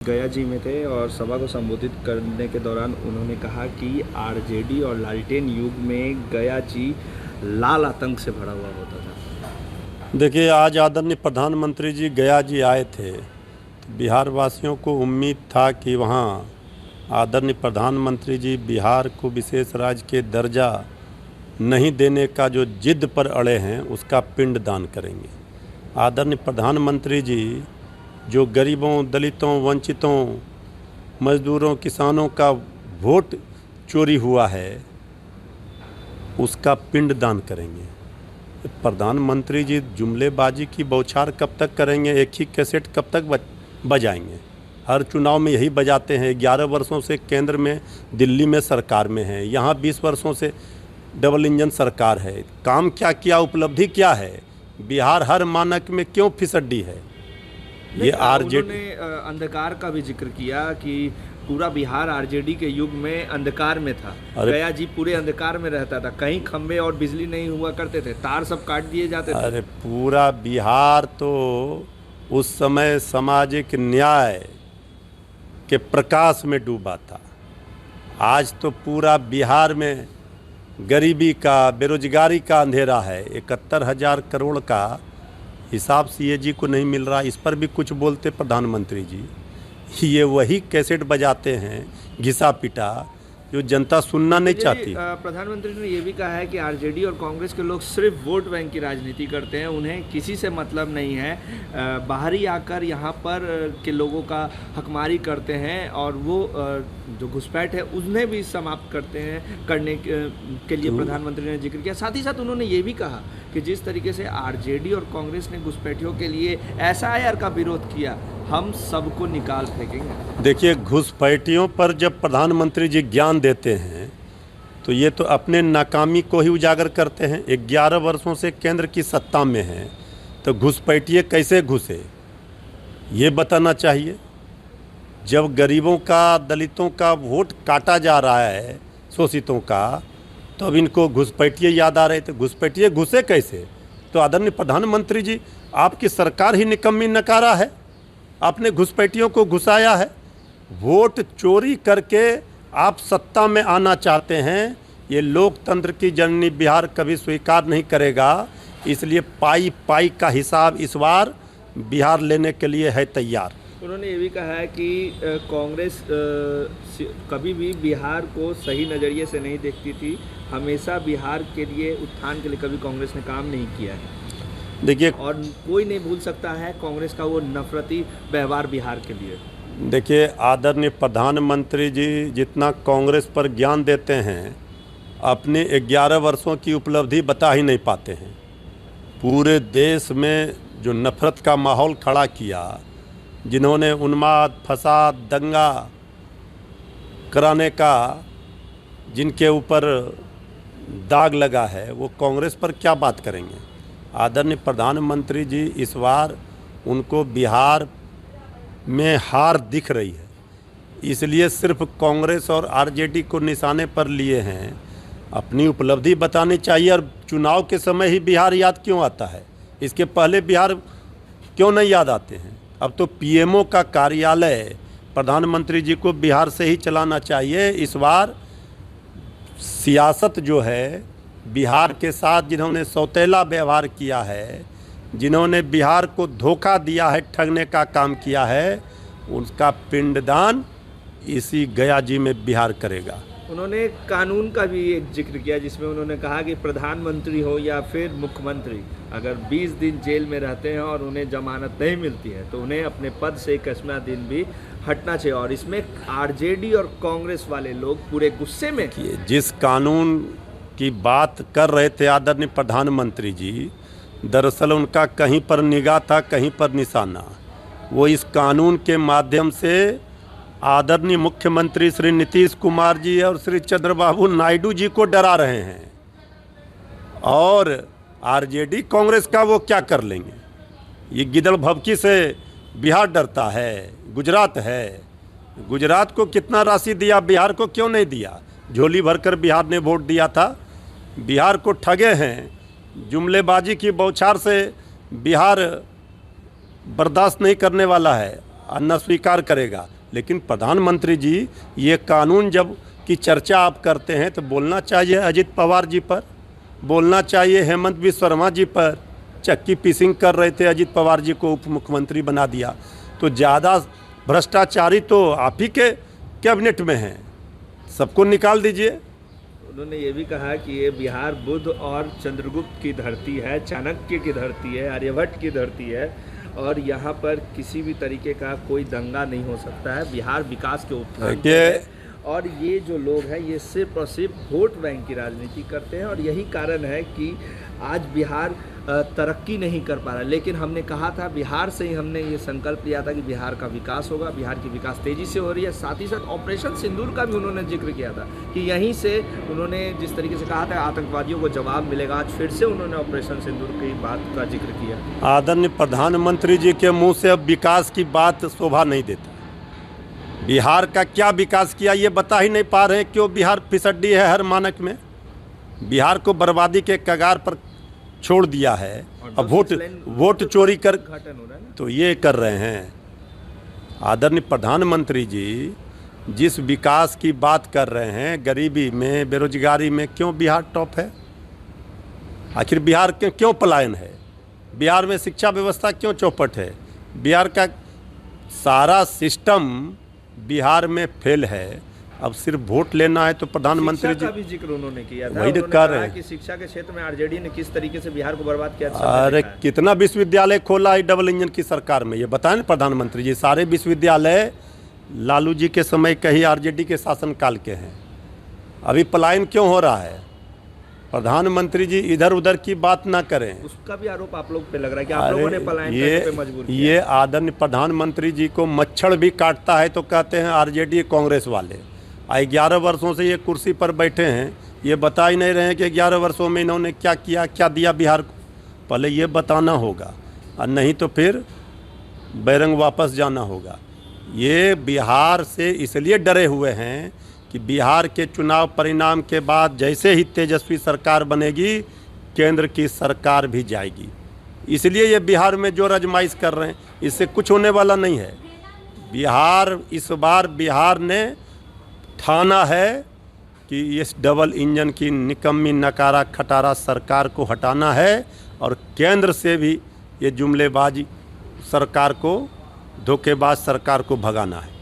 गया जी में थे और सभा को संबोधित करने के दौरान उन्होंने कहा कि आरजेडी और लालटेन युग में गया जी लाल आतंक से भरा हुआ होता था। देखिए, आज आदरणीय प्रधानमंत्री जी गया जी आए थे तो बिहार वासियों को उम्मीद था कि वहाँ आदरणीय प्रधानमंत्री जी बिहार को विशेष राज्य के दर्जा नहीं देने का जो जिद पर अड़े हैं उसका पिंडदान करेंगे। आदरणीय प्रधानमंत्री जी जो गरीबों, दलितों, वंचितों, मजदूरों, किसानों का वोट चोरी हुआ है उसका पिंडदान करेंगे। प्रधानमंत्री जी जुमलेबाजी की बौछार कब तक करेंगे? एक ही कैसेट कब तक बजाएंगे? हर चुनाव में यही बजाते हैं। 11 वर्षों से केंद्र में, दिल्ली में सरकार में है, यहाँ 20 वर्षों से डबल इंजन सरकार है। काम क्या किया, उपलब्धि क्या है? बिहार हर मानक में क्यों फिसड्डी है? ये आरजेडी ने अंधकार का भी जिक्र किया कि पूरा बिहार आरजेडी के युग में अंधकार में था। गया जी पूरे अंधकार में रहता था, कहीं खंबे और बिजली नहीं हुआ करते थे, तार सब काट दिए जाते थे। अरे पूरा बिहार तो उस समय सामाजिक न्याय के प्रकाश में डूबा था। आज तो पूरा बिहार में गरीबी का, बेरोजगारी का अंधेरा है। 71,000 करोड़ का हिसाब सीएजी को नहीं मिल रहा। इस पर भी कुछ बोलते प्रधानमंत्री जी। ये वही कैसेट बजाते हैं घिसा पिटा, जो जनता सुनना नहीं चाहती। प्रधानमंत्री ने ये भी कहा है कि आरजेडी और कांग्रेस के लोग सिर्फ वोट बैंक की राजनीति करते हैं, उन्हें किसी से मतलब नहीं है। बाहरी आकर यहाँ पर के लोगों का हकमारी करते हैं और वो जो घुसपैठ है उन्हें भी समाप्त करने के लिए प्रधानमंत्री ने जिक्र किया। साथ ही साथ उन्होंने ये भी कहा कि जिस तरीके से आरजेडी और कांग्रेस ने घुसपैठियों के लिए एसआईआर का विरोध किया, हम सबको निकाल फेंकेंगे। देखिए, घुसपैठियों पर जब प्रधानमंत्री जी ज्ञान देते हैं तो ये तो अपने नाकामी को ही उजागर करते हैं। 11 वर्षों से केंद्र की सत्ता में हैं तो घुसपैठिए कैसे घुसे ये बताना चाहिए। जब गरीबों का, दलितों का वोट काटा जा रहा है, शोषितों का, तो अब इनको घुसपैठिए याद आ रहे थे। घुसपैठिए घुसे कैसे? तो आदरणीय प्रधानमंत्री जी, आपकी सरकार ही निकम्मी नकारा है। आपने घुसपैठियों को घुसाया है। वोट चोरी करके आप सत्ता में आना चाहते हैं। ये लोकतंत्र की जननी बिहार कभी स्वीकार नहीं करेगा। इसलिए पाई पाई का हिसाब इस बार बिहार लेने के लिए है तैयार। उन्होंने ये भी कहा है कि कांग्रेस कभी भी बिहार को सही नज़रिए से नहीं देखती थी। हमेशा बिहार के लिए, उत्थान के लिए कभी कांग्रेस ने काम नहीं किया है। देखिए, और कोई नहीं भूल सकता है कांग्रेस का वो नफरती व्यवहार बिहार के लिए। देखिए, आदरणीय प्रधानमंत्री जी जितना कांग्रेस पर ज्ञान देते हैं, अपने 11 वर्षों की उपलब्धि बता ही नहीं पाते हैं। पूरे देश में जो नफरत का माहौल खड़ा किया, जिन्होंने उन्माद, फसाद, दंगा कराने का जिनके ऊपर दाग लगा है, वो कांग्रेस पर क्या बात करेंगे? आदरणीय प्रधानमंत्री जी इस बार उनको बिहार में हार दिख रही है, इसलिए सिर्फ कांग्रेस और आरजेडी को निशाने पर लिए हैं। अपनी उपलब्धि बतानी चाहिए। और चुनाव के समय ही बिहार याद क्यों आता है? इसके पहले बिहार क्यों नहीं याद आते हैं? अब तो पीएमओ का कार्यालय प्रधानमंत्री जी को बिहार से ही चलाना चाहिए। इस बार सियासत जो है, बिहार के साथ जिन्होंने सौतेला व्यवहार किया है, जिन्होंने बिहार को धोखा दिया है, ठगने का काम किया है, उसका पिंडदान इसी गया जी में बिहार करेगा। उन्होंने कानून का भी एक जिक्र किया, जिसमें उन्होंने कहा कि प्रधानमंत्री हो या फिर मुख्यमंत्री अगर 20 दिन जेल में रहते हैं और उन्हें जमानत नहीं मिलती है तो उन्हें अपने पद से 21वां दिन भी हटना चाहिए। और इसमें आरजेडी और कांग्रेस वाले लोग पूरे गुस्से में किए। जिस कानून की बात कर रहे थे आदरणीय प्रधानमंत्री जी, दरअसल उनका कहीं पर निगाह था, कहीं पर निशाना। वो इस कानून के माध्यम से आदरणीय मुख्यमंत्री श्री नीतीश कुमार जी और श्री चंद्रबाबू नायडू जी को डरा रहे हैं। और आरजेडी कांग्रेस का वो क्या कर लेंगे? ये गिदड़ भभकी से बिहार डरता है। गुजरात है, गुजरात को कितना राशि दिया, बिहार को क्यों नहीं दिया? झोली भरकर बिहार ने वोट दिया था। बिहार को ठगे हैं। जुमलेबाजी की बौछार से बिहार बर्दाश्त नहीं करने वाला है। न स्वीकार करेगा। लेकिन प्रधानमंत्री जी, ये कानून जब की चर्चा आप करते हैं तो बोलना चाहिए अजित पवार जी पर, बोलना चाहिए हेमंत बिस्वा शर्मा जी पर। चक्की पीसिंग कर रहे थे, अजित पवार जी को उप मुख्यमंत्री बना दिया। तो ज़्यादा भ्रष्टाचारी तो आप ही के कैबिनेट में हैं, सबको निकाल दीजिए। उन्होंने ये भी कहा कि ये बिहार बुद्ध और चंद्रगुप्त की धरती है, चाणक्य की धरती है, आर्यभट्ट की धरती है और यहाँ पर किसी भी तरीके का कोई दंगा नहीं हो सकता है। बिहार विकास के उत्थान पे है और ये जो लोग हैं ये सिर्फ और सिर्फ वोट बैंक की राजनीति करते हैं और यही कारण है कि आज बिहार तरक्की नहीं कर पा रहा। लेकिन हमने कहा था, बिहार से ही हमने ये संकल्प लिया था कि बिहार का विकास होगा, बिहार की विकास तेज़ी से हो रही है। साथ ही साथ ऑपरेशन सिंदूर का भी उन्होंने जिक्र किया था कि यहीं से उन्होंने जिस तरीके से कहा था आतंकवादियों को जवाब मिलेगा, आज फिर से उन्होंने ऑपरेशन सिंदूर की बात का जिक्र किया। आदरणीय प्रधानमंत्री जी के मुँह से अब विकास की बात शोभा नहीं देता। बिहार का क्या विकास किया ये बता ही नहीं पा रहे हैं। क्यों बिहार फिसड्डी है हर मानक में, बिहार को बर्बादी के कगार पर छोड़ दिया है। अब वोट चोरी कर तो ये कर रहे हैं। आदरणीय प्रधानमंत्री जी जिस विकास की बात कर रहे हैं, गरीबी में, बेरोजगारी में क्यों बिहार टॉप है? आखिर बिहार के क्यों पलायन है? बिहार में शिक्षा व्यवस्था क्यों चौपट है? बिहार का सारा सिस्टम बिहार में फेल है। अब सिर्फ वोट लेना है तो प्रधानमंत्री जी का भी जिक्र उन्होंने किया था। वही कर रहे हैं कि शिक्षा के क्षेत्र में आरजेडी ने किस तरीके से बिहार को बर्बाद किया। अरे कितना विश्वविद्यालय खोला है डबल इंजन की सरकार में, ये बताएं ना प्रधानमंत्री जी। सारे विश्वविद्यालय लालू जी के समय के ही आरजेडी के शासनकाल के हैं। अभी पलायन क्यों हो रहा है? प्रधानमंत्री जी इधर उधर की बात ना करें। उसका भी आरोप आप लोग पे लग रहा है कि आप लोगों ने पलायन पे मजबूर किया। ये आदरणीय प्रधानमंत्री जी को मच्छर भी काटता है तो कहते हैं आरजेडी कांग्रेस वाले। 11 वर्षों से ये कुर्सी पर बैठे हैं, ये बता ही नहीं रहे हैं कि 11 वर्षों में इन्होंने क्या किया, क्या दिया बिहार को। पहले ये बताना होगा और नहीं तो फिर बैरंग वापस जाना होगा। ये बिहार से इसलिए डरे हुए हैं कि बिहार के चुनाव परिणाम के बाद जैसे ही तेजस्वी सरकार बनेगी, केंद्र की सरकार भी जाएगी। इसलिए ये बिहार में जो आजमाइश कर रहे हैं, इससे कुछ होने वाला नहीं है। बिहार इस बार बिहार ने ठाना है कि इस डबल इंजन की निकम्मी नकारा खटारा सरकार को हटाना है और केंद्र से भी ये जुमलेबाजी सरकार को, धोखेबाज सरकार को भगाना है।